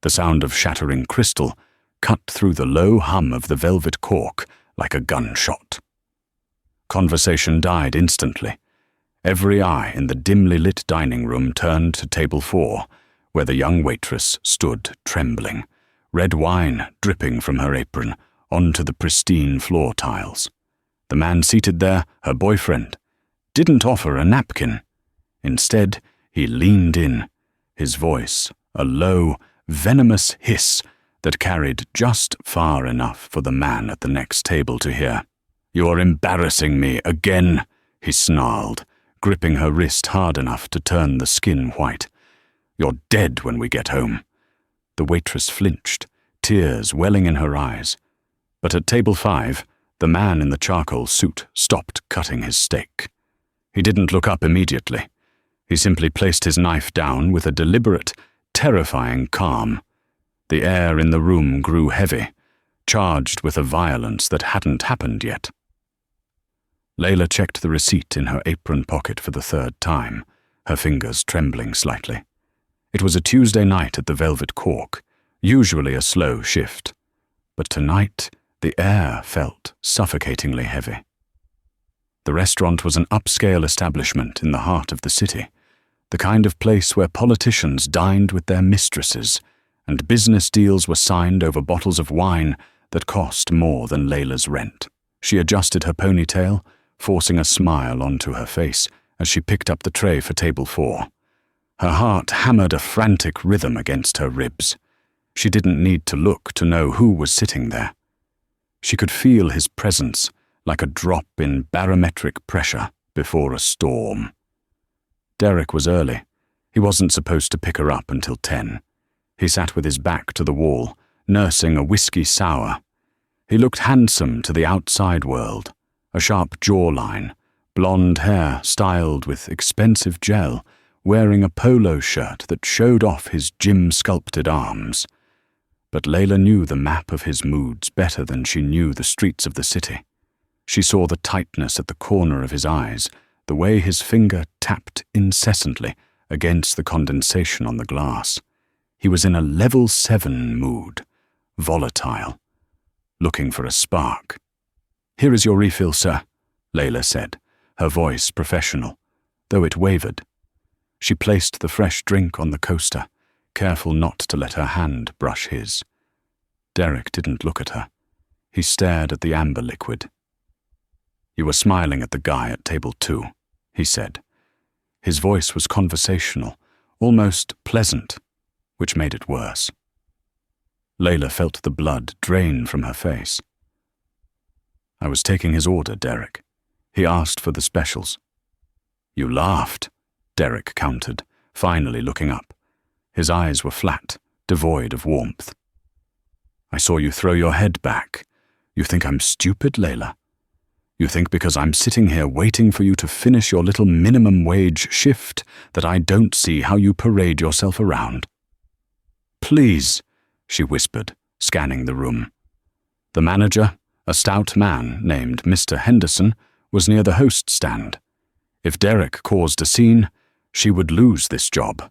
The sound of shattering crystal cut through the low hum of the velvet cork like a gunshot. Conversation died instantly. Every eye in the dimly lit dining room turned to table 4, where the young waitress stood trembling, red wine dripping from her apron onto the pristine floor tiles. The man seated there, her boyfriend, didn't offer a napkin. Instead, he leaned in, his voice a low, venomous hiss that carried just far enough for the man at the next table to hear. "You're embarrassing me again," he snarled, gripping her wrist hard enough to turn the skin white. "You're dead when we get home." The waitress flinched, tears welling in her eyes. But at table 5, the man in the charcoal suit stopped cutting his steak. He didn't look up immediately. He simply placed his knife down with a deliberate, terrifying calm. The air in the room grew heavy, charged with a violence that hadn't happened yet. Layla checked the receipt in her apron pocket for the 3rd time, her fingers trembling slightly. It was a Tuesday night at the Velvet Cork, usually a slow shift. But tonight, the air felt suffocatingly heavy. The restaurant was an upscale establishment in the heart of the city, the kind of place where politicians dined with their mistresses, and business deals were signed over bottles of wine that cost more than Layla's rent. She adjusted her ponytail, forcing a smile onto her face as she picked up the tray for table 4. Her heart hammered a frantic rhythm against her ribs. She didn't need to look to know who was sitting there. She could feel his presence like a drop in barometric pressure before a storm. Derek was early. He wasn't supposed to pick her up until 10. He sat with his back to the wall, nursing a whiskey sour. He looked handsome to the outside world, a sharp jawline, blonde hair styled with expensive gel, wearing a polo shirt that showed off his gym-sculpted arms. But Layla knew the map of his moods better than she knew the streets of the city. She saw the tightness at the corner of his eyes, the way his finger tapped incessantly against the condensation on the glass. He was in a level 7 mood, volatile, looking for a spark. "Here is your refill, sir," Layla said, her voice professional, though it wavered. She placed the fresh drink on the coaster, careful not to let her hand brush his. Derek didn't look at her. He stared at the amber liquid. "You were smiling at the guy at table 2, he said. His voice was conversational, almost pleasant, which made it worse. Layla felt the blood drain from her face. "I was taking his order, Derek. He asked for the specials." "You laughed," Derek countered, finally looking up. His eyes were flat, devoid of warmth. "I saw you throw your head back. You think I'm stupid, Layla? You think because I'm sitting here waiting for you to finish your little minimum wage shift that I don't see how you parade yourself around?" "Please," she whispered, scanning the room. The manager, a stout man named Mr. Henderson, was near the host stand. If Derek caused a scene, she would lose this job.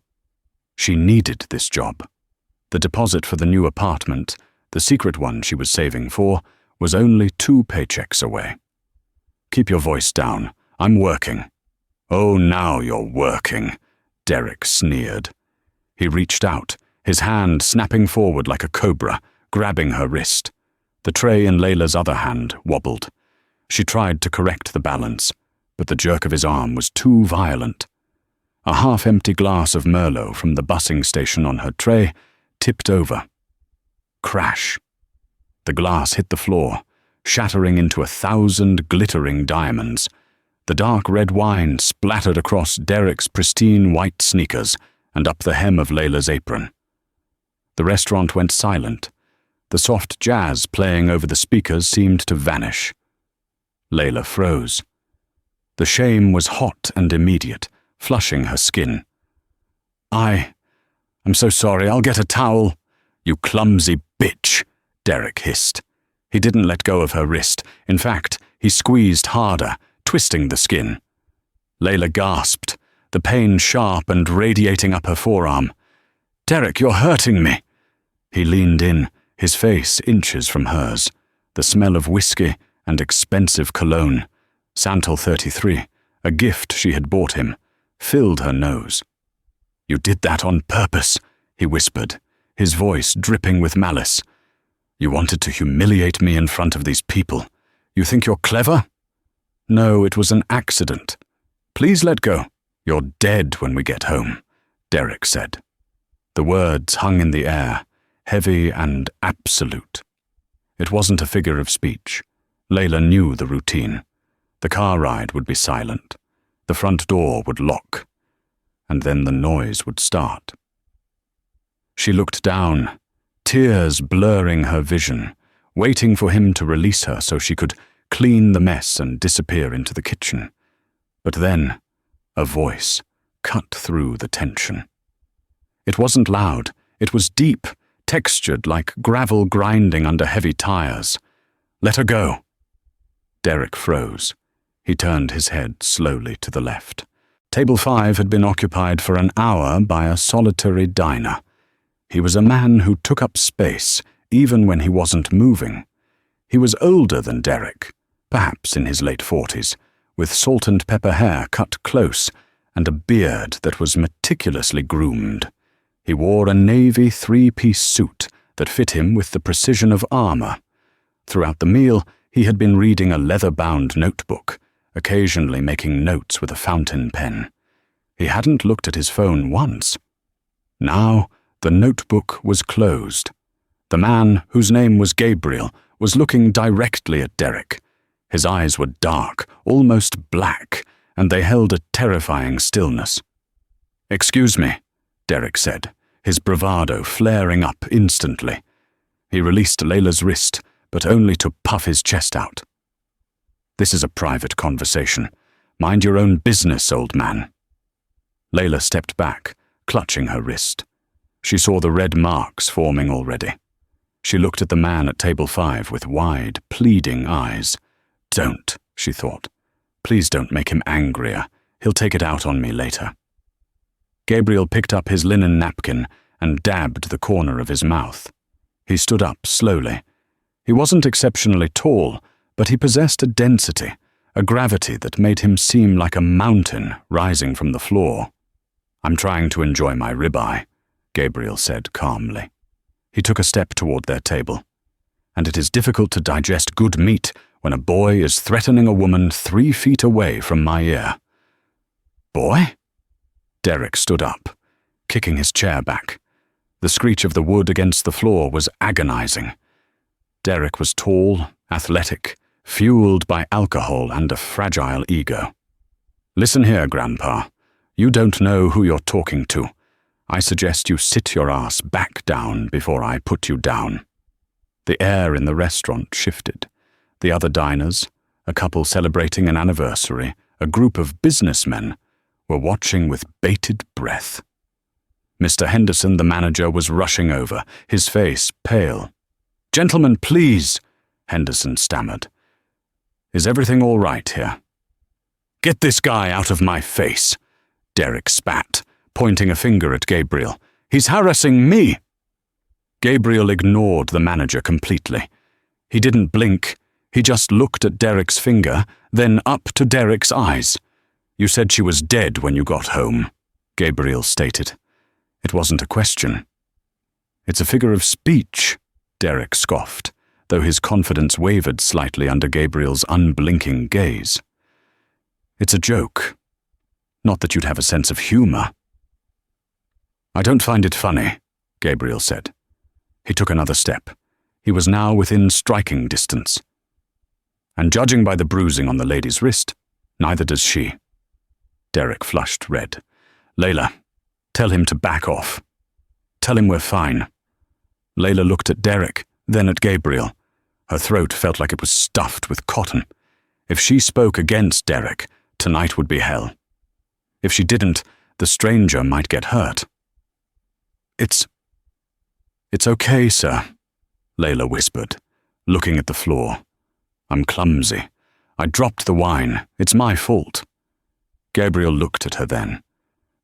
She needed this job. The deposit for the new apartment, the secret one she was saving for, was only 2 paychecks away. "Keep your voice down. I'm working." "Oh, now you're working," Derek sneered. He reached out, his hand snapping forward like a cobra, grabbing her wrist. The tray in Layla's other hand wobbled. She tried to correct the balance, but the jerk of his arm was too violent. A half-empty glass of Merlot from the busing station on her tray tipped over. Crash. The glass hit the floor, shattering into 1,000 glittering diamonds. The dark red wine splattered across Derek's pristine white sneakers and up the hem of Layla's apron. The restaurant went silent. The soft jazz playing over the speakers seemed to vanish. Layla froze. The shame was hot and immediate, flushing her skin. I'm so sorry, I'll get a towel." "You clumsy bitch," Derek hissed. He didn't let go of her wrist. In fact, he squeezed harder, twisting the skin. Layla gasped, the pain sharp and radiating up her forearm. "Derek, you're hurting me." He leaned in, his face inches from hers, the smell of whiskey and expensive cologne, Santal 33, a gift she had bought him, filled her nose. "You did that on purpose," he whispered, his voice dripping with malice. "You wanted to humiliate me in front of these people. You think you're clever?" "No, it was an accident. Please let go. You're dead when we get home," Derek said. The words hung in the air, heavy and absolute. It wasn't a figure of speech. Layla knew the routine. The car ride would be silent. The front door would lock. And then the noise would start. She looked down, tears blurring her vision, waiting for him to release her so she could clean the mess and disappear into the kitchen. But then, a voice cut through the tension. It wasn't loud. It was deep, textured like gravel grinding under heavy tires. "Let her go." Derek froze. He turned his head slowly to the left. Table 5 had been occupied for an hour by a solitary diner. He was a man who took up space, even when he wasn't moving. He was older than Derek, perhaps in his late 40s, with salt and pepper hair cut close and a beard that was meticulously groomed. He wore a navy 3-piece suit that fit him with the precision of armor. Throughout the meal, he had been reading a leather-bound notebook, occasionally making notes with a fountain pen. He hadn't looked at his phone once. Now, the notebook was closed. The man, whose name was Gabriel, was looking directly at Derek. His eyes were dark, almost black, and they held a terrifying stillness. "Excuse me," Derek said, his bravado flaring up instantly. He released Layla's wrist, but only to puff his chest out. "This is a private conversation. Mind your own business, old man." Layla stepped back, clutching her wrist. She saw the red marks forming already. She looked at the man at table 5 with wide, pleading eyes. "Don't," she thought. "Please don't make him angrier. He'll take it out on me later." Gabriel picked up his linen napkin and dabbed the corner of his mouth. He stood up slowly. He wasn't exceptionally tall, but he possessed a density, a gravity that made him seem like a mountain rising from the floor. "I'm trying to enjoy my ribeye," Gabriel said calmly. He took a step toward their table. "And it is difficult to digest good meat when a boy is threatening a woman 3 feet away from my ear." "Boy?" Derek stood up, kicking his chair back. The screech of the wood against the floor was agonizing. Derek was tall, athletic, fueled by alcohol and a fragile ego. "Listen here, Grandpa. You don't know who you're talking to. I suggest you sit your ass back down before I put you down." The air in the restaurant shifted. The other diners, a couple celebrating an anniversary, a group of businessmen, were watching with bated breath. Mr. Henderson, the manager, was rushing over, his face pale. "Gentlemen, please," Henderson stammered. "Is everything all right here?" "Get this guy out of my face," Derek spat, pointing a finger at Gabriel. "He's harassing me." Gabriel ignored the manager completely. He didn't blink. He just looked at Derek's finger, then up to Derek's eyes. "You said she was dead when you got home," Gabriel stated. It wasn't a question. "It's a figure of speech," Derek scoffed, though his confidence wavered slightly under Gabriel's unblinking gaze. "It's a joke. Not that you'd have a sense of humor." "I don't find it funny," Gabriel said. He took another step. He was now within striking distance. "And judging by the bruising on the lady's wrist, neither does she." Derek flushed red. "Layla, tell him to back off. Tell him we're fine." Layla looked at Derek, then at Gabriel. Her throat felt like it was stuffed with cotton. If she spoke against Derek, tonight would be hell. If she didn't, the stranger might get hurt. It's okay, sir," Layla whispered, looking at the floor. "I'm clumsy. I dropped the wine. It's my fault." Gabriel looked at her then.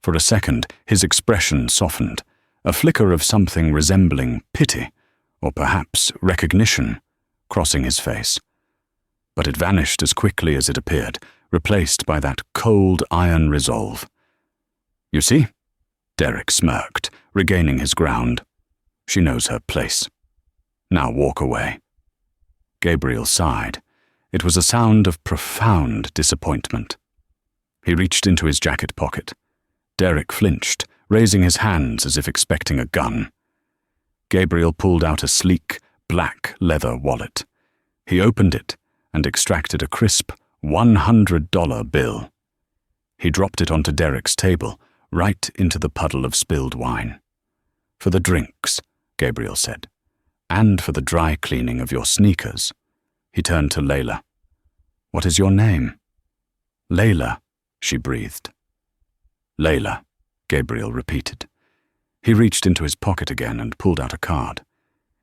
For a second, his expression softened, a flicker of something resembling pity, or perhaps recognition, crossing his face. But it vanished as quickly as it appeared, replaced by that cold iron resolve. "You see?" Derek smirked, regaining his ground. "She knows her place. Now walk away." Gabriel sighed. It was a sound of profound disappointment. He reached into his jacket pocket. Derek flinched, raising his hands as if expecting a gun. Gabriel pulled out a sleek, black leather wallet. He opened it and extracted a crisp $100 bill. He dropped it onto Derek's table, right into the puddle of spilled wine. "For the drinks," Gabriel said, "and for the dry cleaning of your sneakers." He turned to Layla. "What is your name?" "Layla," she breathed. "Layla," Gabriel repeated. He reached into his pocket again and pulled out a card.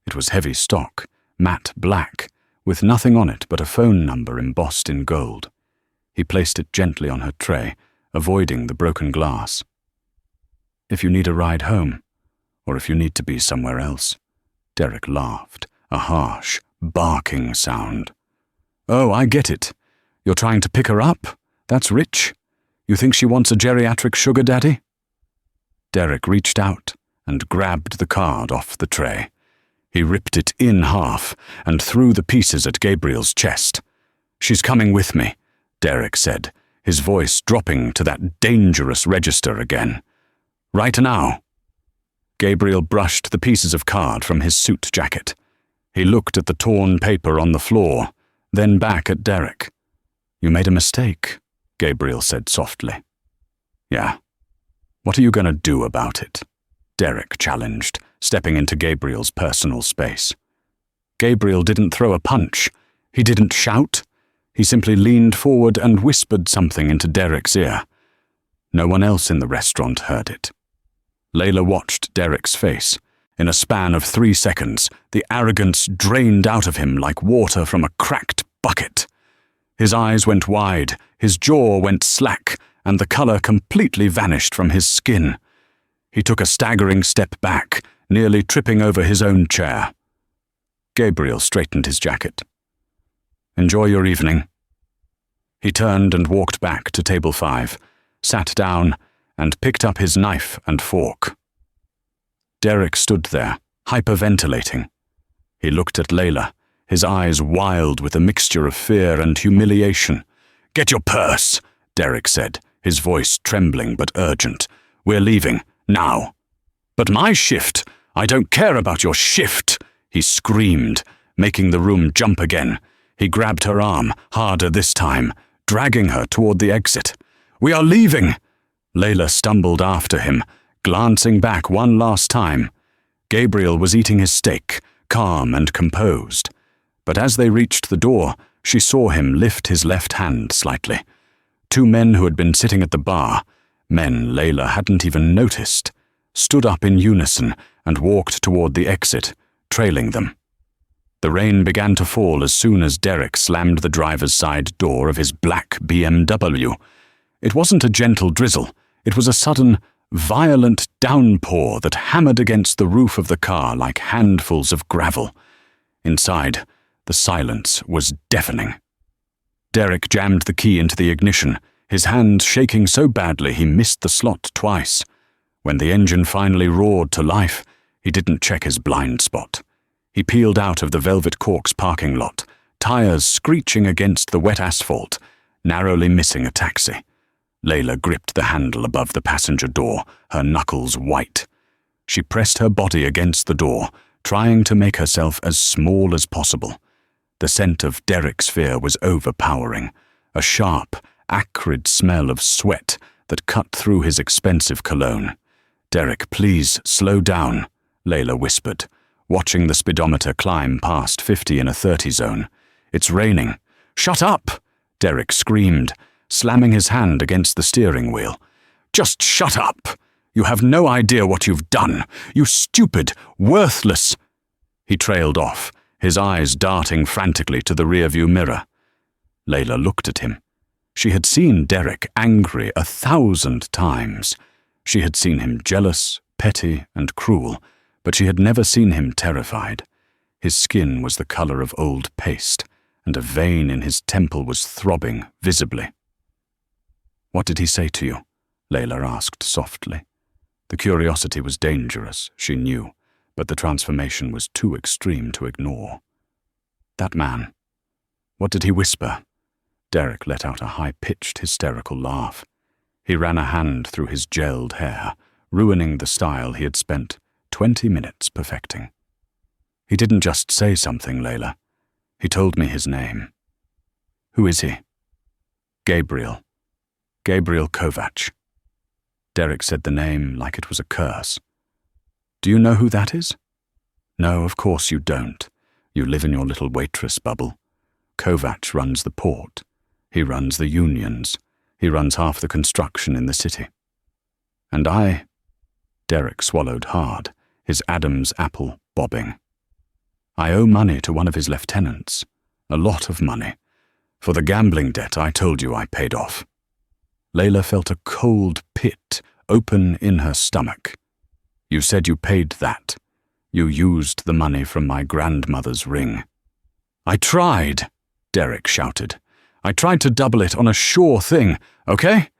It was heavy stock, matte black, with nothing on it but a phone number embossed in gold. He placed it gently on her tray, avoiding the broken glass. "If you need a ride home, or if you need to be somewhere else." Derek laughed, a harsh, barking sound. "Oh, I get it. You're trying to pick her up? That's rich. You think she wants a geriatric sugar daddy?" Derek reached out and grabbed the card off the tray. He ripped it in half and threw the pieces at Gabriel's chest. "She's coming with me," Derek said, his voice dropping to that dangerous register again. "Right now." Gabriel brushed the pieces of card from his suit jacket. He looked at the torn paper on the floor, then back at Derek. "You made a mistake," Gabriel said softly. "Yeah. What are you going to do about it?" Derek challenged, stepping into Gabriel's personal space. Gabriel didn't throw a punch. He didn't shout. He simply leaned forward and whispered something into Derek's ear. No one else in the restaurant heard it. Layla watched Derek's face. In a span of 3 seconds, the arrogance drained out of him like water from a cracked bucket. His eyes went wide, his jaw went slack, and the color completely vanished from his skin. He took a staggering step back, nearly tripping over his own chair. Gabriel straightened his jacket. "Enjoy your evening." He turned and walked back to table 5, sat down, and picked up his knife and fork. Derek stood there, hyperventilating. He looked at Layla, his eyes wild with a mixture of fear and humiliation. "Get your purse," Derek said, his voice trembling but urgent. "We're leaving, now." "But my shift! I don't care about your shift!" he screamed, making the room jump again. He grabbed her arm, harder this time, dragging her toward the exit. "We are leaving!" Layla stumbled after him, glancing back one last time. Gabriel was eating his steak, calm and composed. But as they reached the door, she saw him lift his left hand slightly. 2 men who had been sitting at the bar, men Layla hadn't even noticed, stood up in unison and walked toward the exit, trailing them. The rain began to fall as soon as Derek slammed the driver's side door of his black BMW. It wasn't a gentle drizzle. It was a sudden, violent downpour that hammered against the roof of the car like handfuls of gravel. Inside, the silence was deafening. Derek jammed the key into the ignition, his hand shaking so badly he missed the slot twice. When the engine finally roared to life, he didn't check his blind spot. He peeled out of the Velvet Cork's parking lot, tires screeching against the wet asphalt, narrowly missing a taxi. Layla gripped the handle above the passenger door, her knuckles white. She pressed her body against the door, trying to make herself as small as possible. The scent of Derek's fear was overpowering, a sharp, acrid smell of sweat that cut through his expensive cologne. "Derek, please, slow down," Layla whispered, watching the speedometer climb past 50 in a 30 zone. "It's raining." "Shut up!" Derek screamed, slamming his hand against the steering wheel. "Just shut up! You have no idea what you've done! You stupid, worthless—" He trailed off, his eyes darting frantically to the rearview mirror. Layla looked at him. She had seen Derek angry 1,000 times. She had seen him jealous, petty and cruel, but she had never seen him terrified. His skin was the color of old paste, and a vein in his temple was throbbing visibly. "What did he say to you?" Layla asked softly. The curiosity was dangerous, she knew, but the transformation was too extreme to ignore. "That man. What did he whisper?" Derek let out a high-pitched, hysterical laugh. He ran a hand through his gelled hair, ruining the style he had spent 20 minutes perfecting. "He didn't just say something, Layla. He told me his name." "Who is he?" "Gabriel. Gabriel Kovac." Derek said the name like it was a curse. "Do you know who that is?" "No, of course you don't. You live in your little waitress bubble. Kovac runs the port. He runs the unions. He runs half the construction in the city. And I—" Derek swallowed hard, his Adam's apple bobbing. "I owe money to one of his lieutenants. A lot of money. For the gambling debt I told you I paid off." Layla felt a cold pit open in her stomach. "You said you paid that. You used the money from my grandmother's ring." "I tried," Derek shouted. "I tried to double it on a sure thing, okay?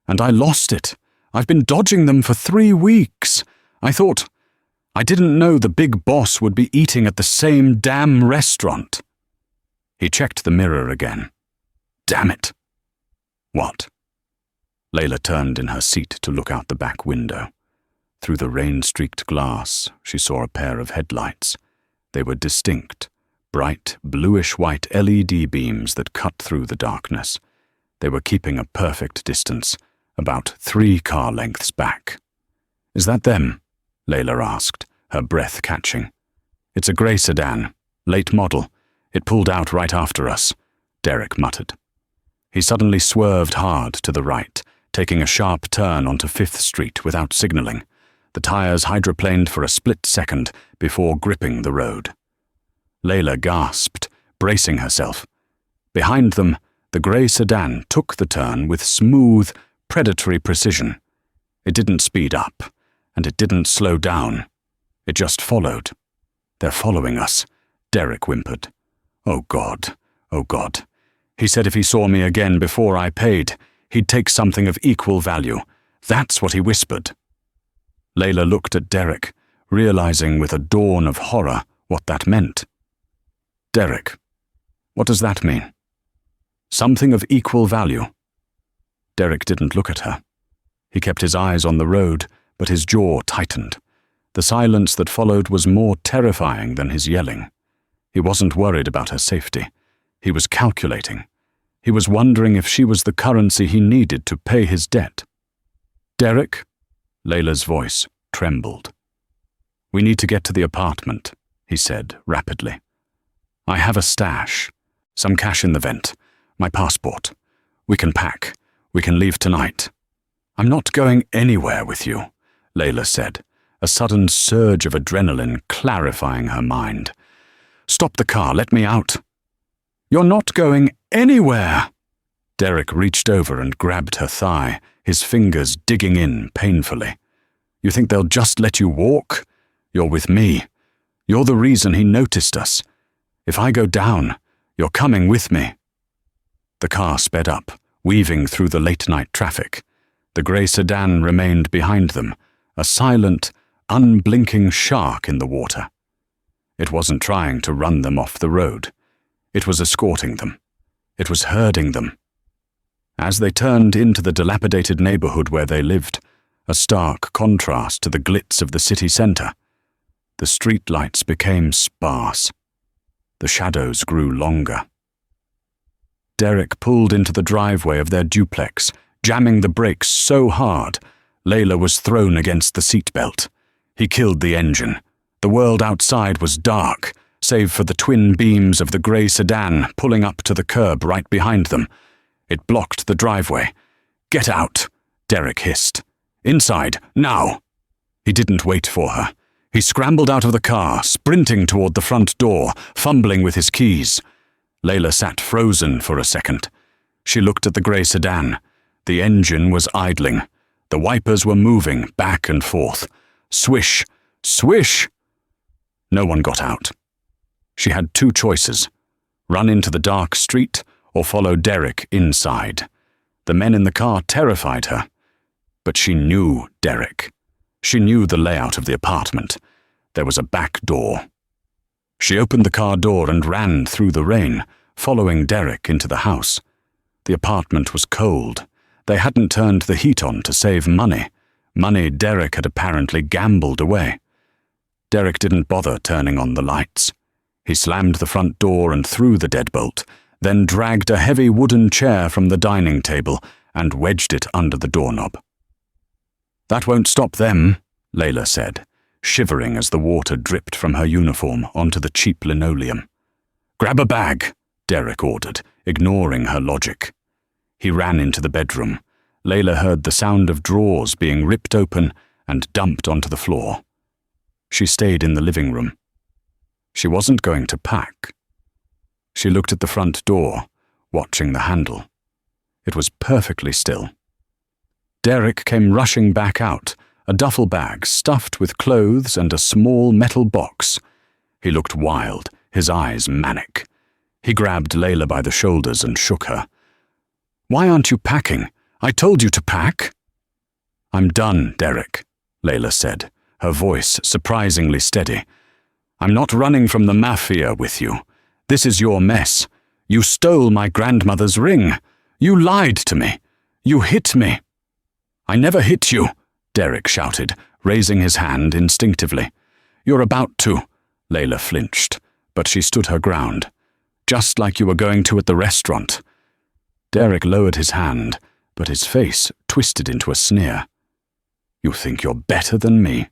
And I lost it. I've been dodging them for 3 weeks. I didn't know the big boss would be eating at the same damn restaurant." He checked the mirror again. "Damn it." "What?" Layla turned in her seat to look out the back window. Through the rain-streaked glass, she saw a pair of headlights. They were distinct, bright, bluish-white LED beams that cut through the darkness. They were keeping a perfect distance, about 3 car lengths back. "Is that them?" Layla asked, her breath catching. "It's a grey sedan, late model. It pulled out right after us," Derek muttered. He suddenly swerved hard to the right, taking a sharp turn onto 5th Street without signaling. The tires hydroplaned for a split second before gripping the road. Layla gasped, bracing herself. Behind them, the grey sedan took the turn with smooth, predatory precision. It didn't speed up, and it didn't slow down. It just followed. "They're following us," Derek whimpered. "Oh God, oh God." He said if he saw me again before I paid, he'd take something of equal value. That's what he whispered. Layla looked at Derek, realizing with a dawn of horror what that meant. "Derek, what does that mean?" "Something of equal value." Derek didn't look at her. He kept his eyes on the road, but his jaw tightened. The silence that followed was more terrifying than his yelling. He wasn't worried about her safety. He was calculating. He was wondering if she was the currency he needed to pay his debt. "Derek?" Layla's voice trembled. "We need to get to the apartment," he said rapidly. "I have a stash. Some cash in the vent. My passport. We can pack. We can leave tonight." "I'm not going anywhere with you," Layla said, a sudden surge of adrenaline clarifying her mind. "Stop the car. Let me out." "You're not going anywhere!" Derek reached over and grabbed her thigh, his fingers digging in painfully. "You think they'll just let you walk? You're with me. You're the reason he noticed us. If I go down, you're coming with me." The car sped up, weaving through the late-night traffic. The grey sedan remained behind them, a silent, unblinking shark in the water. It wasn't trying to run them off the road. It was escorting them. It was herding them. As they turned into the dilapidated neighborhood where they lived, a stark contrast to the glitz of the city center, the streetlights became sparse. The shadows grew longer. Derek pulled into the driveway of their duplex, jamming the brakes so hard, Layla was thrown against the seatbelt. He killed the engine. The world outside was dark, save for the twin beams of the grey sedan pulling up to the curb right behind them. It blocked the driveway. "Get out," Derek hissed. "Inside, now." He didn't wait for her. He scrambled out of the car, sprinting toward the front door, fumbling with his keys. Layla sat frozen for a second. She looked at the grey sedan. The engine was idling. The wipers were moving back and forth. Swish! Swish! No one got out. She had two choices: run into the dark street or follow Derek inside. The men in the car terrified her. But she knew Derek. She knew the layout of the apartment. There was a back door. She opened the car door and ran through the rain, following Derek into the house. The apartment was cold. They hadn't turned the heat on to save money. Money Derek had apparently gambled away. Derek didn't bother turning on the lights. He slammed the front door and threw the deadbolt, then dragged a heavy wooden chair from the dining table and wedged it under the doorknob. "That won't stop them," Layla said, shivering as the water dripped from her uniform onto the cheap linoleum. "Grab a bag," Derek ordered, ignoring her logic. He ran into the bedroom. Layla heard the sound of drawers being ripped open and dumped onto the floor. She stayed in the living room. She wasn't going to pack. She looked at the front door, watching the handle. It was perfectly still. Derek came rushing back out, a duffel bag stuffed with clothes and a small metal box. He looked wild, his eyes manic. He grabbed Layla by the shoulders and shook her. "Why aren't you packing? I told you to pack." "I'm done, Derek," Layla said, her voice surprisingly steady. "I'm not running from the Mafia with you. This is your mess. You stole my grandmother's ring. You lied to me. You hit me." "I never hit you," Derek shouted, raising his hand instinctively. "You're about to." Layla flinched, but she stood her ground. "Just like you were going to at the restaurant." Derek lowered his hand, but his face twisted into a sneer. "You think you're better than me?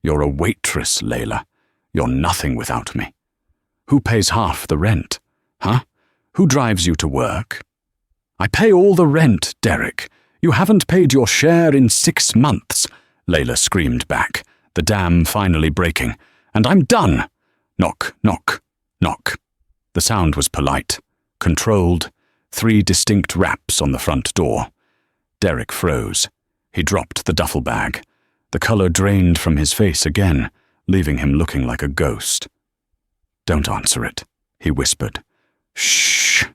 You're a waitress, Layla. You're nothing without me. Who pays half the rent? Huh? Who drives you to work?" "I pay all the rent, Derek. You haven't paid your share in 6 months," Layla screamed back, the dam finally breaking. "And I'm done." Knock, knock, knock. The sound was polite, controlled, 3 distinct raps on the front door. Derek froze. He dropped the duffel bag. The color drained from his face again, leaving him looking like a ghost. "Don't answer it," he whispered. "Shh.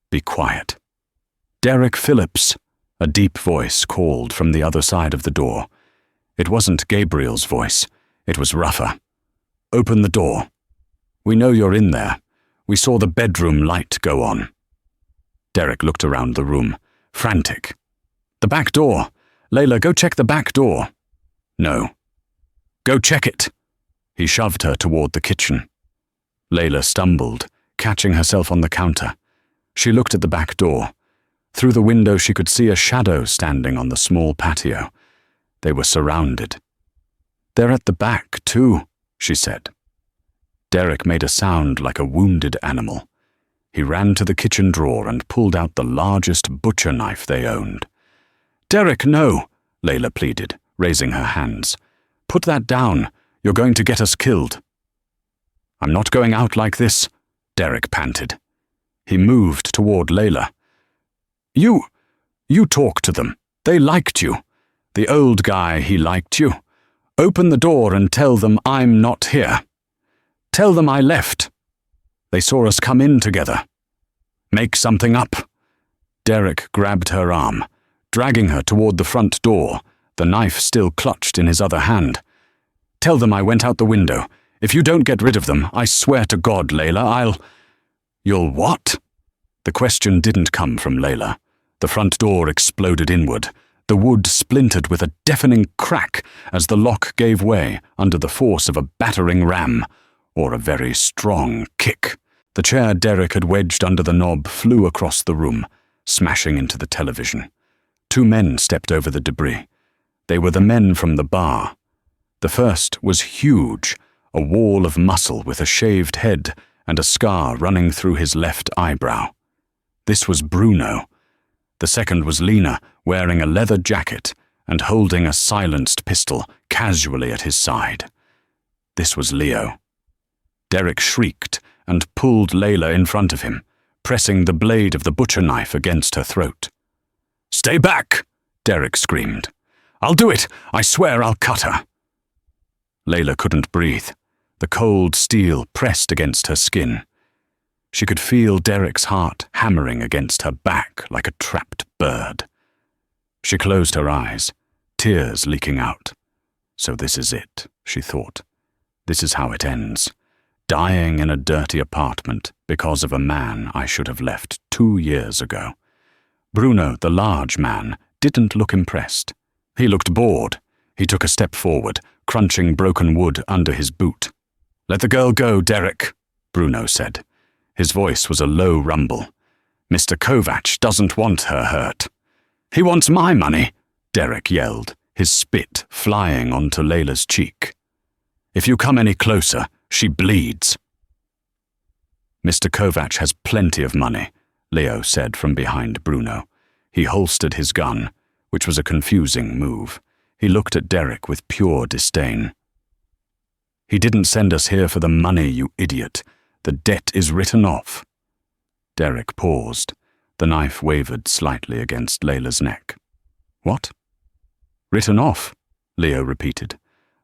Be quiet." "Derek Phillips," a deep voice called from the other side of the door. It wasn't Gabriel's voice. It was rougher. "Open the door. We know you're in there. We saw the bedroom light go on." Derek looked around the room, frantic. "The back door. Layla, go check the back door." "No." "Go check it." He shoved her toward the kitchen. Layla stumbled, catching herself on the counter. She looked at the back door. Through the window she could see a shadow standing on the small patio. They were surrounded. "They're at the back, too," she said. Derek made a sound like a wounded animal. He ran to the kitchen drawer and pulled out the largest butcher knife they owned. "Derek, no," Layla pleaded, raising her hands. "Put that down. You're going to get us killed." "I'm not going out like this," Derek panted. He moved toward Layla. You talk to them. They liked you. The old guy, he liked you. Open the door and tell them I'm not here. Tell them I left. They saw us come in together. Make something up." Derek grabbed her arm, dragging her toward the front door, the knife still clutched in his other hand. "Tell them I went out the window. If you don't get rid of them, I swear to God, Layla, You'll what?" The question didn't come from Layla. The front door exploded inward. The wood splintered with a deafening crack as the lock gave way under the force of a battering ram, or a very strong kick. The chair Derek had wedged under the knob flew across the room, smashing into the television. 2 men stepped over the debris. They were the men from the bar. The first was huge, a wall of muscle with a shaved head and a scar running through his left eyebrow. This was Bruno. The second was Lena, wearing a leather jacket and holding a silenced pistol casually at his side. This was Leo. Derek shrieked and pulled Layla in front of him, pressing the blade of the butcher knife against her throat. "Stay back!" Derek screamed. "I'll do it! I swear I'll cut her!" Layla couldn't breathe. The cold steel pressed against her skin. She could feel Derek's heart hammering against her back like a trapped bird. She closed her eyes, tears leaking out. So this is it, she thought. This is how it ends. Dying in a dirty apartment because of a man I should have left 2 years ago. Bruno, the large man, didn't look impressed. He looked bored. He took a step forward, crunching broken wood under his boot. "Let the girl go, Derek," Bruno said. His voice was a low rumble. "Mr. Kovac doesn't want her hurt." "He wants my money," Derek yelled, his spit flying onto Layla's cheek. "If you come any closer, she bleeds." "Mr. Kovac has plenty of money," Leo said from behind Bruno. He holstered his gun, which was a confusing move. He looked at Derek with pure disdain. "He didn't send us here for the money, you idiot. The debt is written off." Derek paused. The knife wavered slightly against Layla's neck. "What?" "Written off," Leo repeated.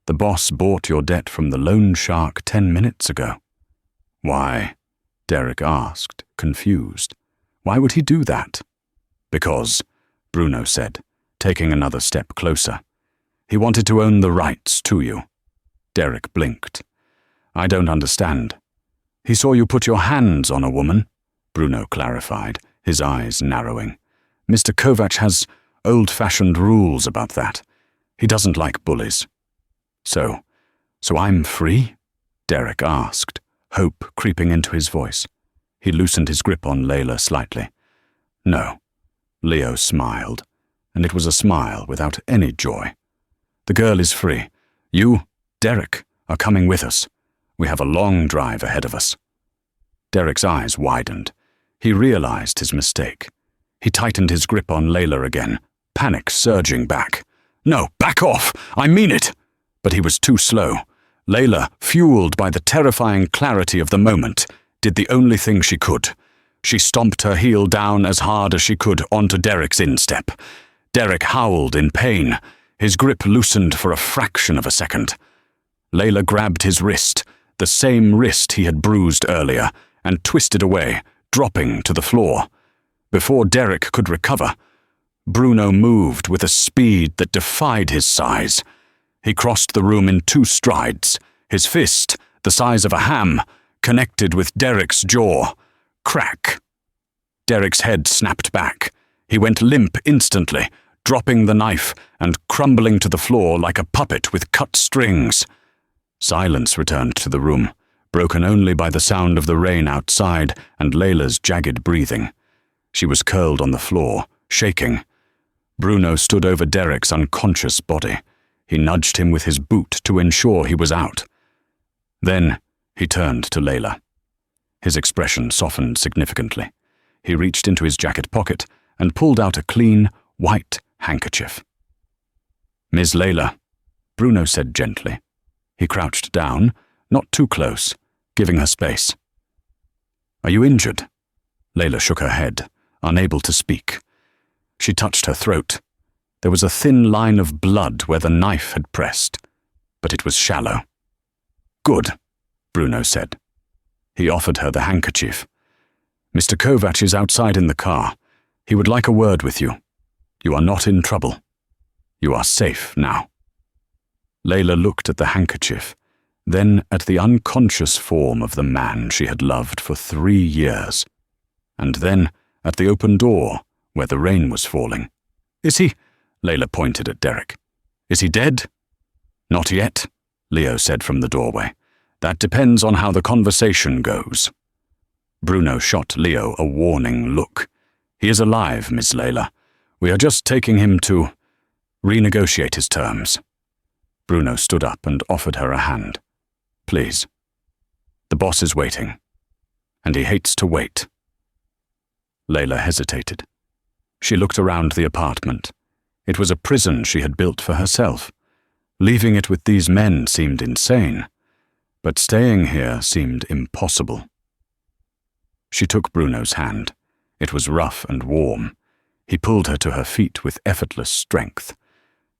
"The boss bought your debt from the loan shark 10 minutes ago." "Why?" Derek asked, confused. "Why would he do that?" "Because," Bruno said, taking another step closer. "He wanted to own the rights to you." Derek blinked. "I don't understand." "He saw you put your hands on a woman," Bruno clarified, his eyes narrowing. "Mr. Kovac has old-fashioned rules about that. He doesn't like bullies." So I'm free?" Derek asked, hope creeping into his voice. He loosened his grip on Layla slightly. "No." Leo smiled, and it was a smile without any joy. "The girl is free. You, Derek, are coming with us. We have a long drive ahead of us." Derek's eyes widened. He realized his mistake. He tightened his grip on Layla again, panic surging back. "No, back off! I mean it!" But he was too slow. Layla, fueled by the terrifying clarity of the moment, did the only thing she could. She stomped her heel down as hard as she could onto Derek's instep. Derek howled in pain. His grip loosened for a fraction of a second. Layla grabbed his wrist, the same wrist he had bruised earlier, and twisted away, dropping to the floor. Before Derek could recover, Bruno moved with a speed that defied his size. He crossed the room in 2 strides, his fist, the size of a ham, connected with Derek's jaw. Crack. Derek's head snapped back. He went limp instantly, dropping the knife and crumbling to the floor like a puppet with cut strings. Silence returned to the room, broken only by the sound of the rain outside and Layla's jagged breathing. She was curled on the floor, shaking. Bruno stood over Derek's unconscious body. He nudged him with his boot to ensure he was out. Then he turned to Layla. His expression softened significantly. He reached into his jacket pocket and pulled out a clean, white handkerchief. "Miss Layla," Bruno said gently. He crouched down, not too close, giving her space. "Are you injured?" Layla shook her head, unable to speak. She touched her throat. There was a thin line of blood where the knife had pressed, but it was shallow. "Good," Bruno said. He offered her the handkerchief. "Mr. Kovac is outside in the car. He would like a word with you. You are not in trouble. You are safe now." Layla looked at the handkerchief, then at the unconscious form of the man she had loved for 3 years, and then at the open door where the rain was falling. "Is he?" Layla pointed at Derek. "Is he dead?" "Not yet," Leo said from the doorway. "That depends on how the conversation goes." Bruno shot Leo a warning look. "He is alive, Miss Layla. We are just taking him to renegotiate his terms." Bruno stood up and offered her a hand. "Please. The boss is waiting, and he hates to wait." Layla hesitated. She looked around the apartment. It was a prison she had built for herself. Leaving it with these men seemed insane, but staying here seemed impossible. She took Bruno's hand. It was rough and warm. He pulled her to her feet with effortless strength.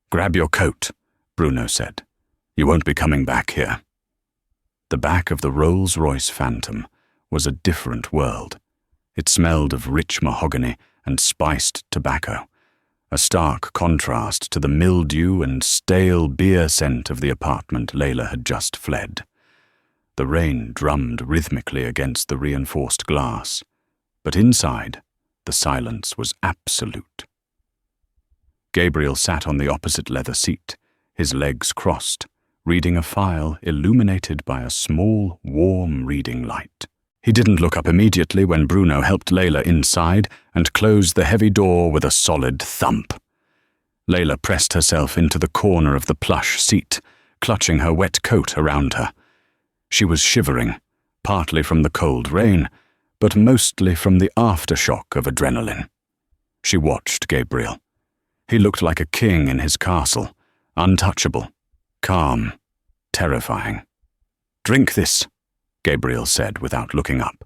"Grab your coat," Bruno said. You won't be coming back here. The back of the Rolls-Royce Phantom was a different world. It smelled of rich mahogany and spiced tobacco, a stark contrast to the mildew and stale beer scent of the apartment Layla had just fled. The rain drummed rhythmically against the reinforced glass, but inside, the silence was absolute. Gabriel sat on the opposite leather seat, his legs crossed, reading a file illuminated by a small, warm reading light. He didn't look up immediately when Bruno helped Layla inside and closed the heavy door with a solid thump. Layla pressed herself into the corner of the plush seat, clutching her wet coat around her. She was shivering, partly from the cold rain, but mostly from the aftershock of adrenaline. She watched Gabriel. He looked like a king in his castle, untouchable, calm, terrifying. "Drink this," Gabriel said without looking up.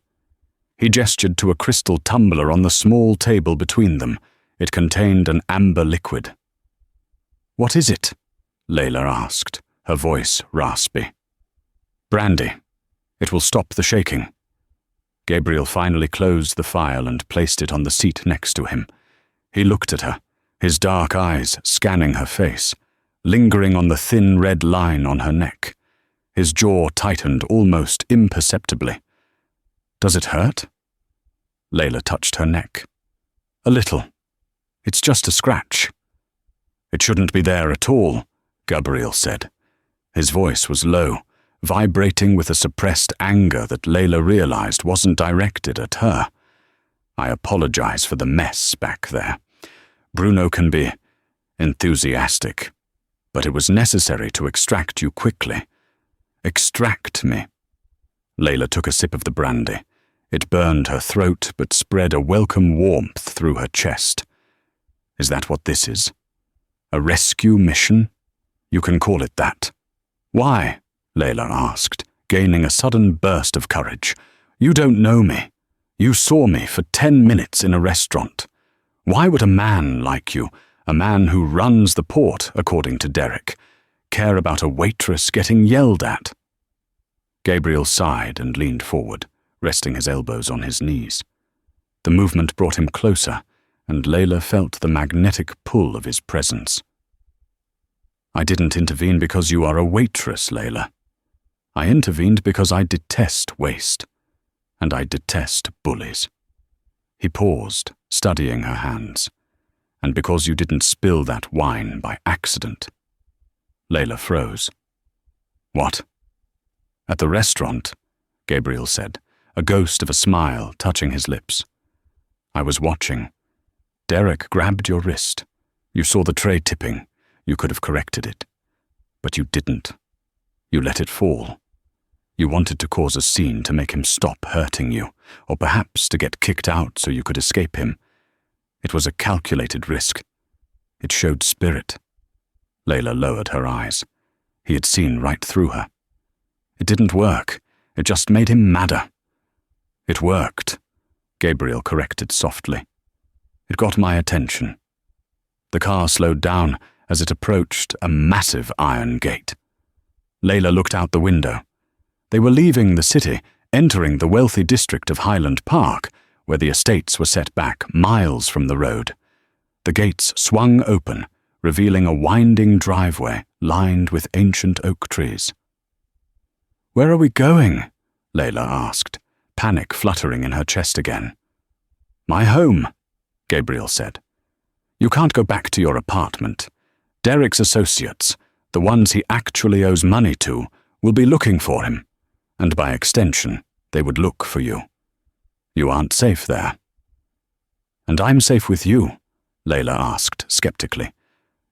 He gestured to a crystal tumbler on the small table between them. It contained an amber liquid. "What is it?" Layla asked, her voice raspy. "Brandy. It will stop the shaking." Gabriel finally closed the file and placed it on the seat next to him. He looked at her, his dark eyes scanning her face, lingering on the thin red line on her neck. His jaw tightened almost imperceptibly. "Does it hurt?" Layla touched her neck. "A little. It's just a scratch." "It shouldn't be there at all," Gabriel said. His voice was low, vibrating with a suppressed anger that Layla realized wasn't directed at her. "I apologize for the mess back there. Bruno can be enthusiastic, but it was necessary to extract you quickly." "Extract me." Layla took a sip of the brandy. It burned her throat but spread a welcome warmth through her chest. "Is that what this is? A rescue mission? You can call it that." "Why?" Layla asked, gaining a sudden burst of courage. "You don't know me. You saw me for 10 minutes in a restaurant. Why would a man like you, a man who runs the port, according to Derek, care about a waitress getting yelled at?" Gabriel sighed and leaned forward, resting his elbows on his knees. The movement brought him closer, and Layla felt the magnetic pull of his presence. "I didn't intervene because you are a waitress, Layla. I intervened because I detest waste, and I detest bullies." He paused, studying her hands. "And because you didn't spill that wine by accident." Layla froze. "What?" "At the restaurant," Gabriel said, a ghost of a smile touching his lips. "I was watching. Derek grabbed your wrist. You saw the tray tipping. You could have corrected it. But you didn't. You let it fall. You wanted to cause a scene to make him stop hurting you, or perhaps to get kicked out so you could escape him. It was a calculated risk. It showed spirit." Layla lowered her eyes. He had seen right through her. "It didn't work. It just made him madder." "It worked," Gabriel corrected softly. "It got my attention." The car slowed down as it approached a massive iron gate. Layla looked out the window. They were leaving the city, entering the wealthy district of Highland Park, where the estates were set back miles from the road. The gates swung open, revealing a winding driveway lined with ancient oak trees. "Where are we going?" Layla asked, panic fluttering in her chest again. "My home," Gabriel said. "You can't go back to your apartment. Derek's associates, the ones he actually owes money to, will be looking for him, and by extension, they would look for you. You aren't safe there." "And I'm safe with you?" Layla asked skeptically.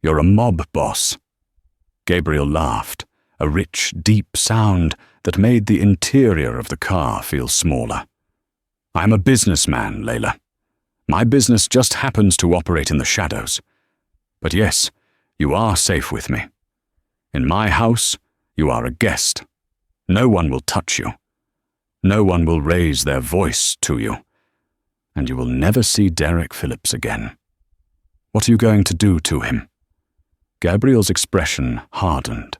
"You're a mob boss." Gabriel laughed, a rich, deep sound that made the interior of the car feel smaller. "I'm a businessman, Layla. My business just happens to operate in the shadows. But yes, you are safe with me. In my house, you are a guest. No one will touch you. No one will raise their voice to you. And you will never see Derek Phillips again. What are you going to do to him?" Gabriel's expression hardened.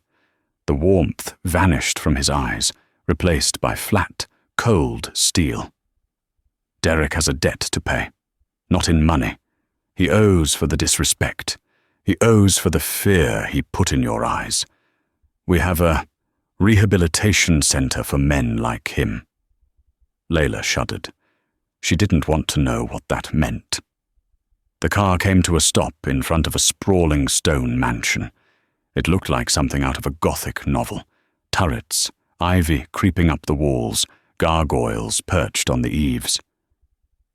The warmth vanished from his eyes, replaced by flat, cold steel. Derek has a debt to pay, not in money. He owes for the disrespect. He owes for the fear he put in your eyes. We have a rehabilitation center for men like him. Layla shuddered. She didn't want to know what that meant. The car came to a stop in front of a sprawling stone mansion. It looked like something out of a Gothic novel. Turrets, ivy creeping up the walls, gargoyles perched on the eaves.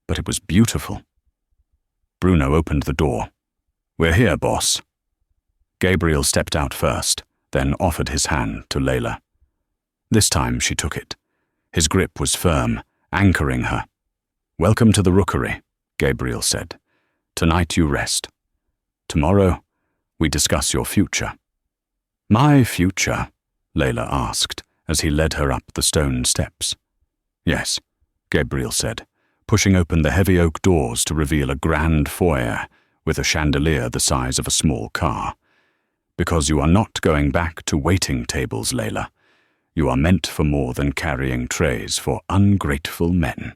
But it was beautiful. Bruno opened the door. "We're here, boss." Gabriel stepped out first, then offered his hand to Layla. This time she took it. His grip was firm, anchoring her. "Welcome to the rookery," Gabriel said. "Tonight you rest. Tomorrow we discuss your future." "My future?" Layla asked, as he led her up the stone steps. "Yes," Gabriel said, pushing open the heavy oak doors to reveal a grand foyer with a chandelier the size of a small car. "Because you are not going back to waiting tables, Layla. You are meant for more than carrying trays for ungrateful men."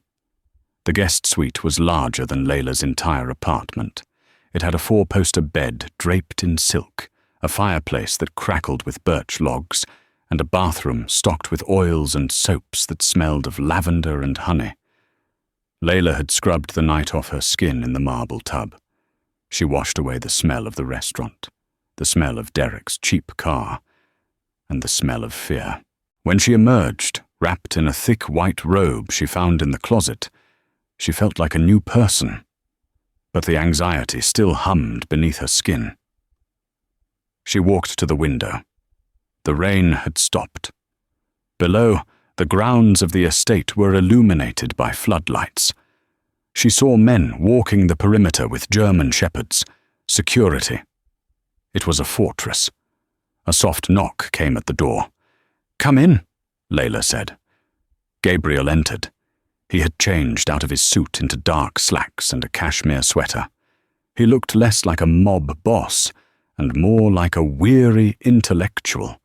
The guest suite was larger than Layla's entire apartment. It had a 4-poster bed draped in silk, a fireplace that crackled with birch logs, and a bathroom stocked with oils and soaps that smelled of lavender and honey. Layla had scrubbed the night off her skin in the marble tub. She washed away the smell of the restaurant, the smell of Derek's cheap car, and the smell of fear. When she emerged, wrapped in a thick white robe she found in the closet, she felt like a new person, but the anxiety still hummed beneath her skin. She walked to the window. The rain had stopped. Below, the grounds of the estate were illuminated by floodlights. She saw men walking the perimeter with German shepherds, security. It was a fortress. A soft knock came at the door. "Come in," Layla said. Gabriel entered. He had changed out of his suit into dark slacks and a cashmere sweater. He looked less like a mob boss and more like a weary intellectual.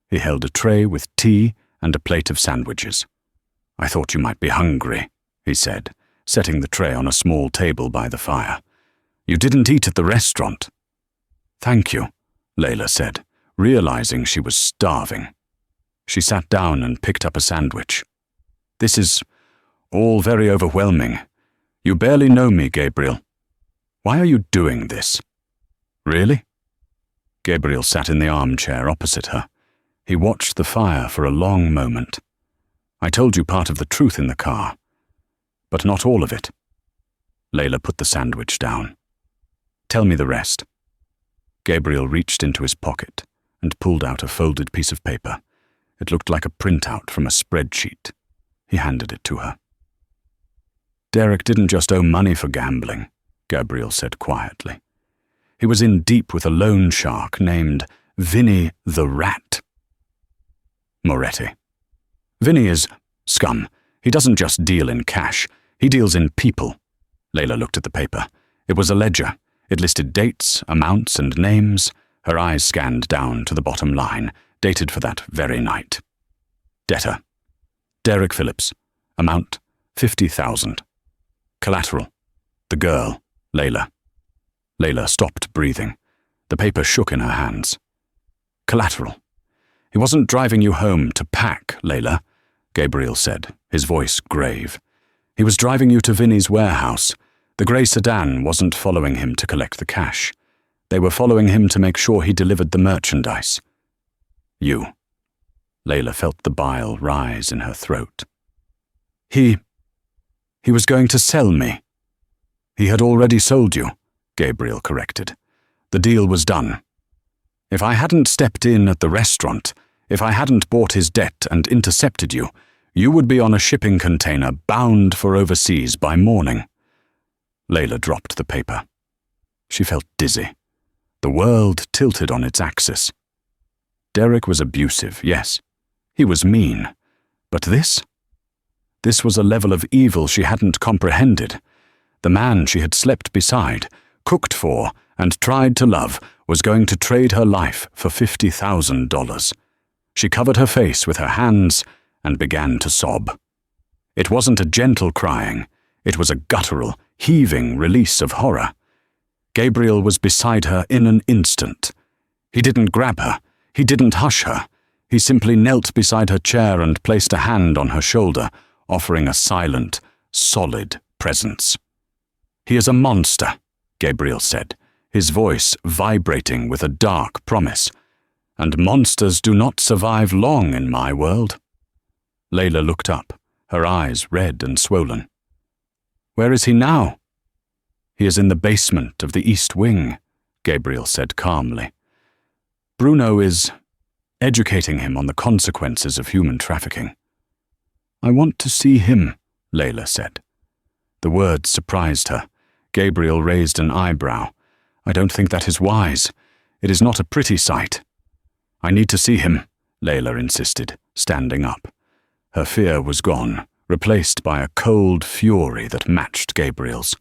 He held a tray with tea and a plate of sandwiches. "I thought you might be hungry," he said, setting the tray on a small table by the fire. "You didn't eat at the restaurant." "Thank you," Layla said, realizing she was starving. She sat down and picked up a sandwich. "This is all very overwhelming. You barely know me, Gabriel. Why are you doing this?" "Really?" Gabriel sat in the armchair opposite her. He watched the fire for a long moment. "I told you part of the truth in the car, but not all of it." Layla put the sandwich down. "Tell me the rest." Gabriel reached into his pocket and pulled out a folded piece of paper. It looked like a printout from a spreadsheet. He handed it to her. "Derek didn't just owe money for gambling," Gabriel said quietly. "He was in deep with a loan shark named Vinny the Rat." Moretti. "Vinny is scum. He doesn't just deal in cash. He deals in people." Layla looked at the paper. It was a ledger. It listed dates, amounts, and names. Her eyes scanned down to the bottom line, dated for that very night. Debtor: Derek Phillips. Amount: 50,000. Collateral: the girl, Layla. Layla stopped breathing. The paper shook in her hands. Collateral. "He wasn't driving you home to pack, Layla," Gabriel said, his voice grave. "He was driving you to Vinny's warehouse. The grey sedan wasn't following him to collect the cash. They were following him to make sure he delivered the merchandise." "You." Layla felt the bile rise in her throat. He was going to sell me." "He had already sold you," Gabriel corrected. "The deal was done. If I hadn't stepped in at the restaurant, if I hadn't bought his debt and intercepted you, you would be on a shipping container bound for overseas by morning." Layla dropped the paper. She felt dizzy. The world tilted on its axis. Derek was abusive, yes. He was mean. But this? This was a level of evil she hadn't comprehended. The man she had slept beside, cooked for, and tried to love was going to trade her life for $50,000. She covered her face with her hands and began to sob. It wasn't a gentle crying. It was a guttural, heaving release of horror. Gabriel was beside her in an instant. He didn't grab her. He didn't hush her. He simply knelt beside her chair and placed a hand on her shoulder, offering a silent, solid presence. "He is a monster," Gabriel said, his voice vibrating with a dark promise. "And monsters do not survive long in my world." Layla looked up, her eyes red and swollen. "Where is he now?" "He is in the basement of the East Wing," Gabriel said calmly. "Bruno is educating him on the consequences of human trafficking." "I want to see him," Layla said. The words surprised her. Gabriel raised an eyebrow. "I don't think that is wise. It is not a pretty sight." "I need to see him," Layla insisted, standing up. Her fear was gone, replaced by a cold fury that matched Gabriel's.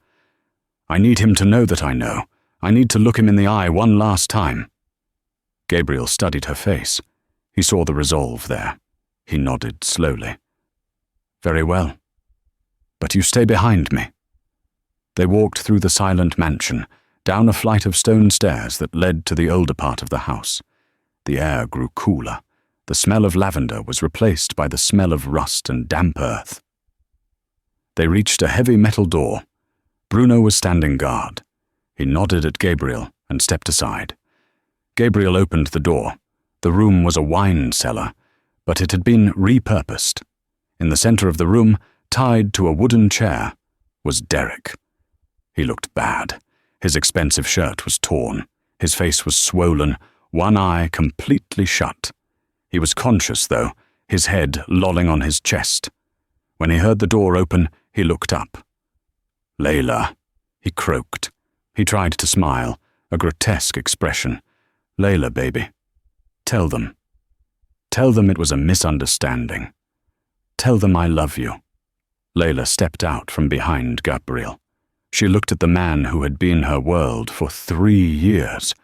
"I need him to know that I know. I need to look him in the eye one last time." Gabriel studied her face. He saw the resolve there. He nodded slowly. "Very well. But you stay behind me." They walked through the silent mansion, down a flight of stone stairs that led to the older part of the house. The air grew cooler. The smell of lavender was replaced by the smell of rust and damp earth. They reached a heavy metal door. Bruno was standing guard. He nodded at Gabriel and stepped aside. Gabriel opened the door. The room was a wine cellar, but it had been repurposed. In the center of the room, tied to a wooden chair, was Derek. He looked bad. His expensive shirt was torn. His face was swollen, one eye completely shut. He was conscious, though, his head lolling on his chest. When he heard the door open, he looked up. "Layla," he croaked. He tried to smile, a grotesque expression. "Layla, baby. Tell them. Tell them it was a misunderstanding. Tell them I love you." Layla stepped out from behind Gabriel. She looked at the man who had been her world for 3 years.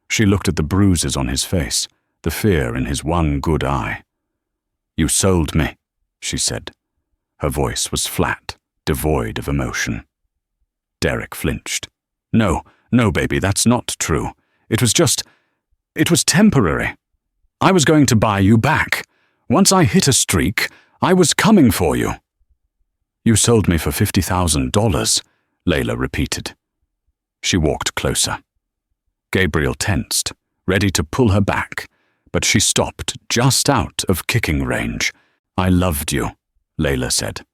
She looked at the bruises on his face, the fear in his one good eye. "You sold me," she said. Her voice was flat, devoid of emotion. Derek flinched. No, baby, that's not true. It was temporary. I was going to buy you back. Once I hit a streak, I was coming for you." "You sold me for $50,000, Layla repeated. She walked closer. Gabriel tensed, ready to pull her back, but she stopped just out of kicking range. "I loved you," Layla said.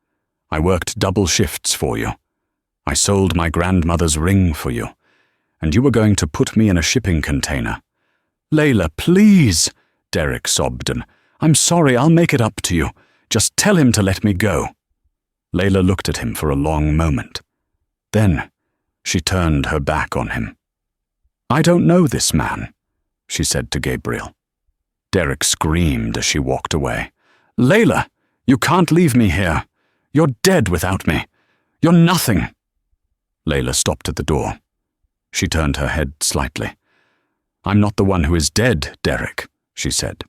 "I worked double shifts for you. I sold my grandmother's ring for you, and you were going to put me in a shipping container." "Layla, please," Derek sobbed, and "I'm sorry, I'll make it up to you. Just tell him to let me go." Layla looked at him for a long moment. Then she turned her back on him. "I don't know this man," she said to Gabriel. Derek screamed as she walked away. "Layla, you can't leave me here. You're dead without me. You're nothing." Layla stopped at the door. She turned her head slightly. "I'm not the one who is dead, Derek," she said.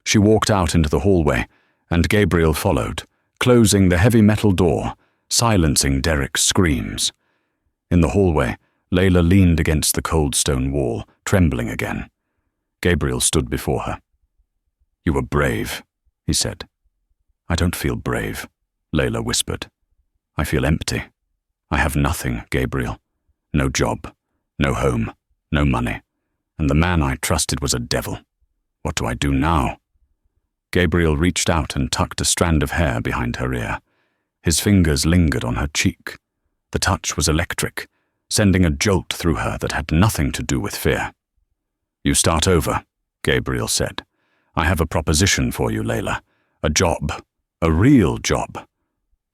She walked out into the hallway, and Gabriel followed, closing the heavy metal door, silencing Derek's screams. In the hallway, Layla leaned against the cold stone wall, trembling again. Gabriel stood before her. "You were brave," he said. "I don't feel brave," Layla whispered. "I feel empty. I have nothing, Gabriel. No job, no home, no money, and the man I trusted was a devil. What do I do now?" Gabriel reached out and tucked a strand of hair behind her ear. His fingers lingered on her cheek. The touch was electric, sending a jolt through her that had nothing to do with fear. "You start over," Gabriel said. "I have a proposition for you, Layla. A job. A real job.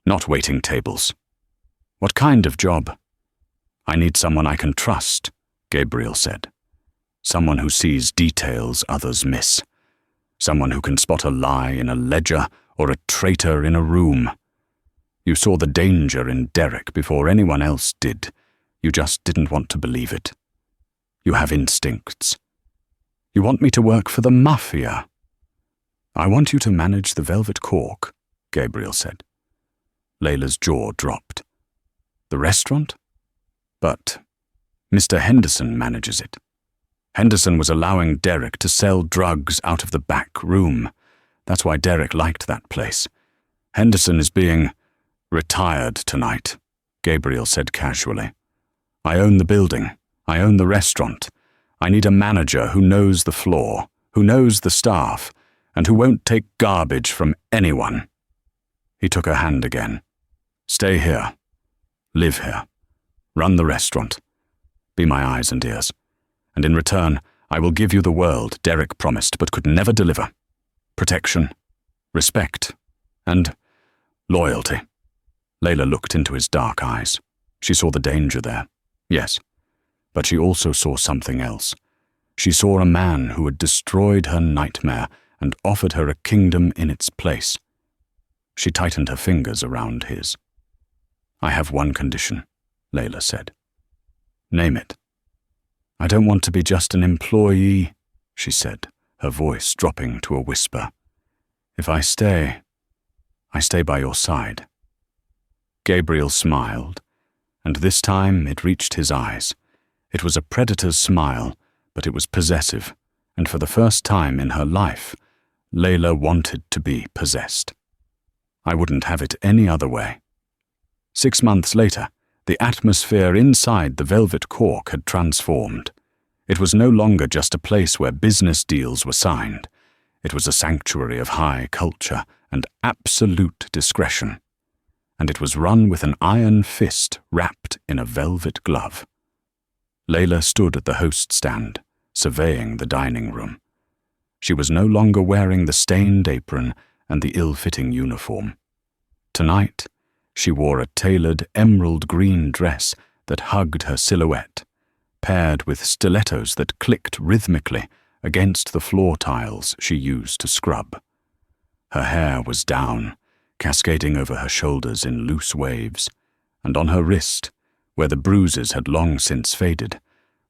Not waiting tables." "What kind of job?" "I need someone I can trust," Gabriel said. "Someone who sees details others miss. Someone who can spot a lie in a ledger or a traitor in a room. You saw the danger in Derek before anyone else did. You just didn't want to believe it. You have instincts. You want me to work for the Mafia." I want you to manage the velvet cork, Gabriel said. Layla's jaw dropped. The restaurant? But Mr. Henderson manages it. Henderson was allowing Derek to sell drugs out of the back room. That's why Derek liked that place. Henderson is being retired tonight, Gabriel said casually. I own the building. I own the restaurant. I need a manager who knows the floor, who knows the staff, and who won't take garbage from anyone. He took her hand again. Stay here. Live here. Run the restaurant. Be my eyes and ears. And in return, I will give you the world Derek promised but could never deliver. Protection, respect, and loyalty. Layla looked into his dark eyes. She saw the danger there, yes, but she also saw something else. She saw a man who had destroyed her nightmare and offered her a kingdom in its place. She tightened her fingers around his. I have one condition, Layla said. Name it. I don't want to be just an employee, she said, her voice dropping to a whisper. If I stay by your side. Gabriel smiled, and this time it reached his eyes. It was a predator's smile, but it was possessive, and for the first time in her life, Layla wanted to be possessed. I wouldn't have it any other way. 6 months later, the atmosphere inside the velvet cork had transformed. It was no longer just a place where business deals were signed. It was a sanctuary of high culture and absolute discretion. And it was run with an iron fist wrapped in a velvet glove. Layla stood at the host stand, surveying the dining room. She was no longer wearing the stained apron and the ill-fitting uniform. Tonight, she wore a tailored emerald green dress that hugged her silhouette, paired with stilettos that clicked rhythmically against the floor tiles she used to scrub. Her hair was down, cascading over her shoulders in loose waves, and on her wrist, where the bruises had long since faded,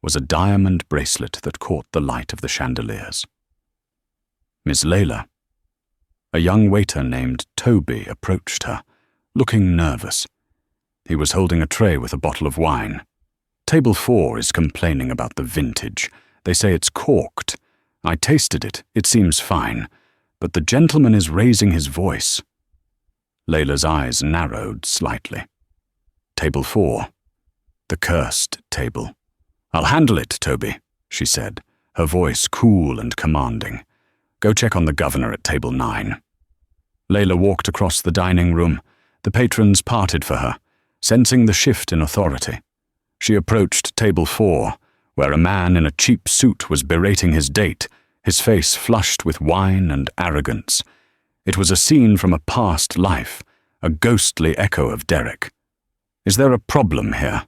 was a diamond bracelet that caught the light of the chandeliers. Miss Layla. A young waiter named Toby approached her, looking nervous. He was holding a tray with a bottle of wine. Table 4 is complaining about the vintage. They say it's corked. I tasted it. It seems fine. But the gentleman is raising his voice. Layla's eyes narrowed slightly. Table 4. The cursed table. I'll handle it, Toby, she said, her voice cool and commanding. Go check on the governor at table 9. Layla walked across the dining room. The patrons parted for her, sensing the shift in authority. She approached table 4, where a man in a cheap suit was berating his date, his face flushed with wine and arrogance. It was a scene from a past life, a ghostly echo of Derek. Is there a problem here?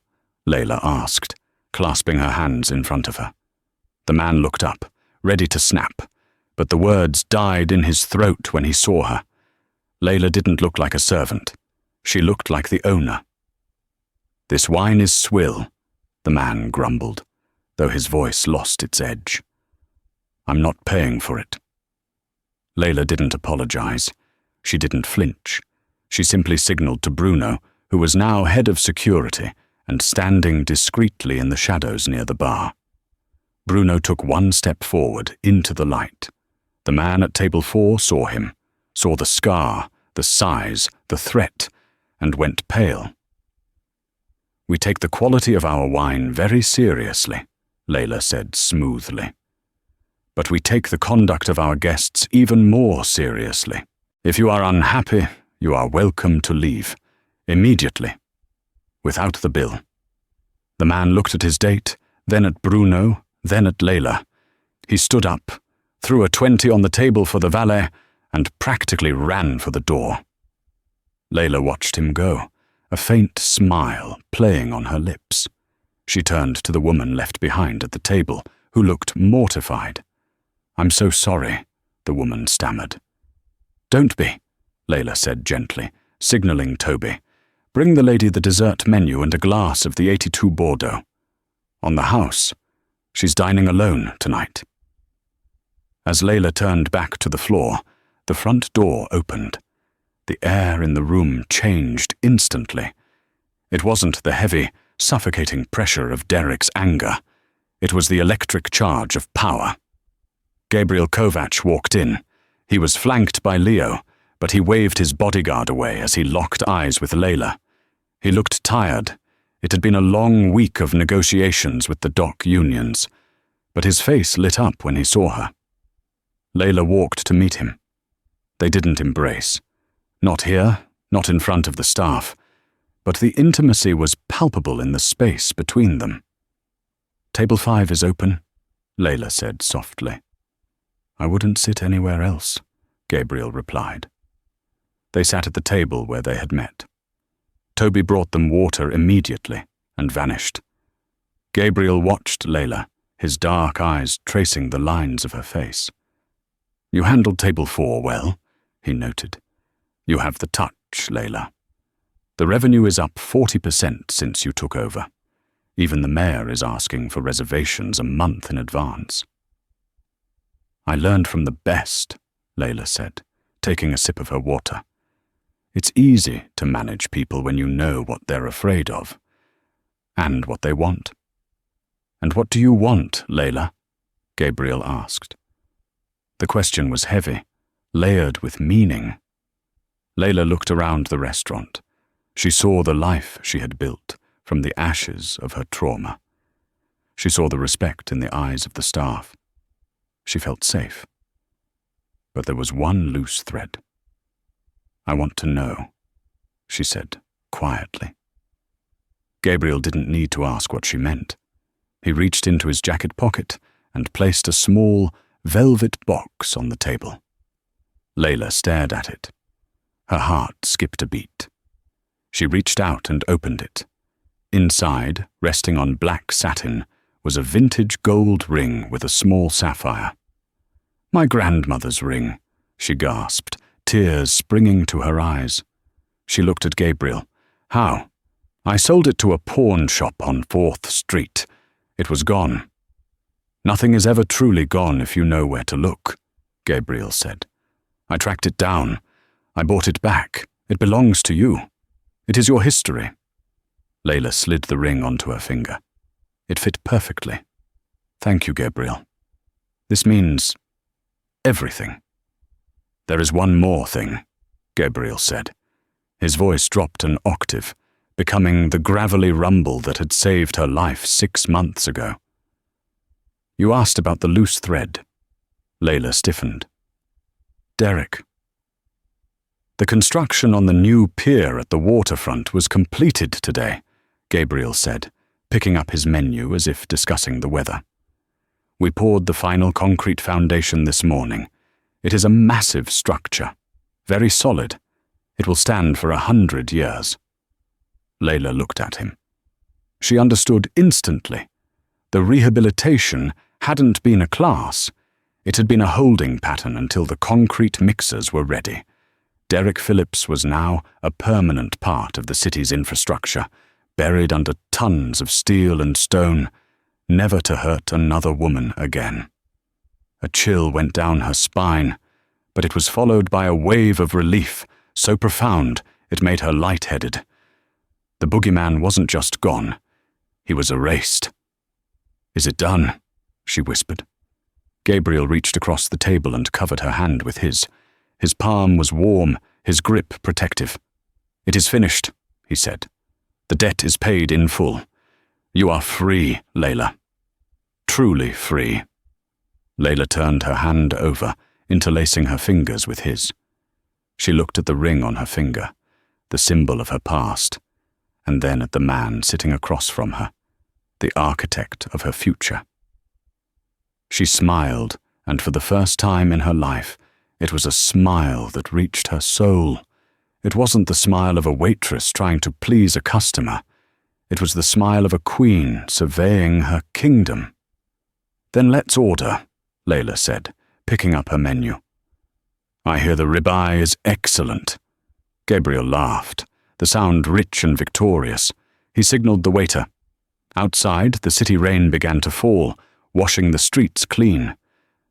Layla asked, clasping her hands in front of her. The man looked up, ready to snap, but the words died in his throat when he saw her. Layla didn't look like a servant. She looked like the owner. This wine is swill, the man grumbled, though his voice lost its edge. I'm not paying for it. Layla didn't apologize. She didn't flinch. She simply signaled to Bruno, who was now head of security and standing discreetly in the shadows near the bar. Bruno took one step forward into the light. The man at table 4 saw him, saw the scar, the size, the threat, and went pale. We take the quality of our wine very seriously, Layla said smoothly. But we take the conduct of our guests even more seriously. If you are unhappy, you are welcome to leave, immediately, without the bill. The man looked at his date, then at Bruno, then at Layla. He stood up, threw a 20 on the table for the valet, and practically ran for the door. Layla watched him go, a faint smile playing on her lips. She turned to the woman left behind at the table, who looked mortified. I'm so sorry, the woman stammered. Don't be, Layla said gently, signaling Toby. Bring the lady the dessert menu and a glass of the 82 Bordeaux. On the house. She's dining alone tonight. As Layla turned back to the floor, The front door opened. The air in the room changed instantly. It wasn't the heavy, suffocating pressure of Derek's anger. It was the electric charge of power. Gabriel Kovac walked in. He was flanked by Leo, but he waved his bodyguard away as he locked eyes with Layla. He looked tired. It had been a long week of negotiations with the dock unions, but his face lit up when he saw her. Layla walked to meet him. They didn't embrace. Not here, not in front of the staff, but the intimacy was palpable in the space between them. "Table 5 is open," Layla said softly. "I wouldn't sit anywhere else," Gabriel replied. They sat at the table where they had met. Toby brought them water immediately and vanished. Gabriel watched Layla, his dark eyes tracing the lines of her face. "You handled table 4 well," he noted. "You have the touch, Layla. The revenue is up 40% since you took over. Even the mayor is asking for reservations a month in advance." "I learned from the best," Layla said, taking a sip of her water. "It's easy to manage people when you know what they're afraid of, and what they want." "And what do you want, Layla?" Gabriel asked. The question was heavy, layered with meaning. Layla looked around the restaurant. She saw the life she had built from the ashes of her trauma. She saw the respect in the eyes of the staff. She felt safe. But there was one loose thread. "I want to know," she said quietly. Gabriel didn't need to ask what she meant. He reached into his jacket pocket and placed a small, velvet box on the table. Layla stared at it. Her heart skipped a beat. She reached out and opened it. Inside, resting on black satin, was a vintage gold ring with a small sapphire. "My grandmother's ring," she gasped, tears springing to her eyes. She looked at Gabriel. "How?" "I sold it to a pawn shop on 4th Street. It was gone." "Nothing is ever truly gone if you know where to look," Gabriel said. "I tracked it down. I bought it back. It belongs to you. It is your history." Layla slid the ring onto her finger. It fit perfectly. "Thank you, Gabriel. This means everything." "There is one more thing," Gabriel said. His voice dropped an octave, becoming the gravelly rumble that had saved her life 6 months ago. "You asked about the loose thread." Layla stiffened. "Derek." "The construction on the new pier at the waterfront was completed today," Gabriel said, picking up his menu as if discussing the weather. "We poured the final concrete foundation this morning. It is a massive structure, very solid. It will stand for 100 years. Layla looked at him. She understood instantly. The rehabilitation hadn't been a class. It had been a holding pattern until the concrete mixers were ready. Derek Phillips was now a permanent part of the city's infrastructure, buried under tons of steel and stone, never to hurt another woman again. A chill went down her spine, but it was followed by a wave of relief, so profound it made her lightheaded. The boogeyman wasn't just gone. He was erased. "Is it done?" she whispered. Gabriel reached across the table and covered her hand with his. His palm was warm, his grip protective. "It is finished," he said. "The debt is paid in full. You are free, Layla. Truly free." Layla turned her hand over, interlacing her fingers with his. She looked at the ring on her finger, the symbol of her past, and then at the man sitting across from her, the architect of her future. She smiled, and for the first time in her life, it was a smile that reached her soul. It wasn't the smile of a waitress trying to please a customer. It was the smile of a queen surveying her kingdom. "Then let's order," Layla said, picking up her menu. "I hear the ribeye is excellent." Gabriel laughed, the sound rich and victorious. He signaled the waiter. Outside, the city rain began to fall, washing the streets clean.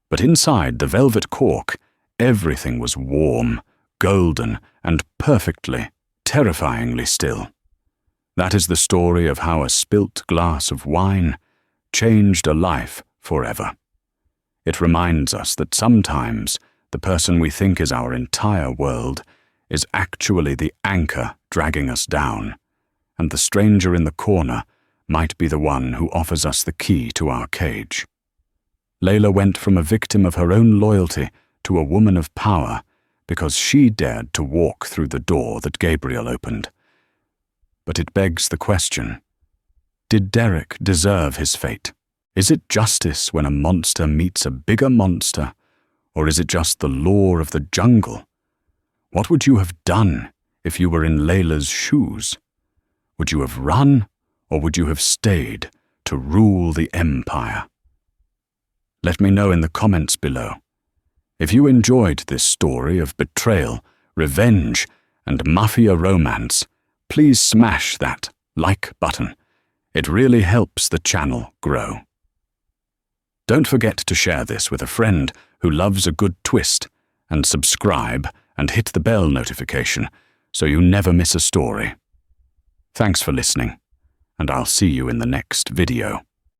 But inside the velvet cork, Everything was warm, golden, and perfectly, terrifyingly still. That is the story of how a spilt glass of wine changed a life forever. It reminds us that sometimes the person we think is our entire world is actually the anchor dragging us down, and the stranger in the corner might be the one who offers us the key to our cage. Layla went from a victim of her own loyalty to a woman of power because she dared to walk through the door that Gabriel opened. But it begs the question, did Derek deserve his fate? Is it justice when a monster meets a bigger monster, or is it just the law of the jungle? What would you have done if you were in Layla's shoes? Would you have run, or would you have stayed to rule the empire? Let me know in the comments below. If you enjoyed this story of betrayal, revenge, and mafia romance, please smash that like button. It really helps the channel grow. Don't forget to share this with a friend who loves a good twist, and subscribe and hit the bell notification so you never miss a story. Thanks for listening, and I'll see you in the next video.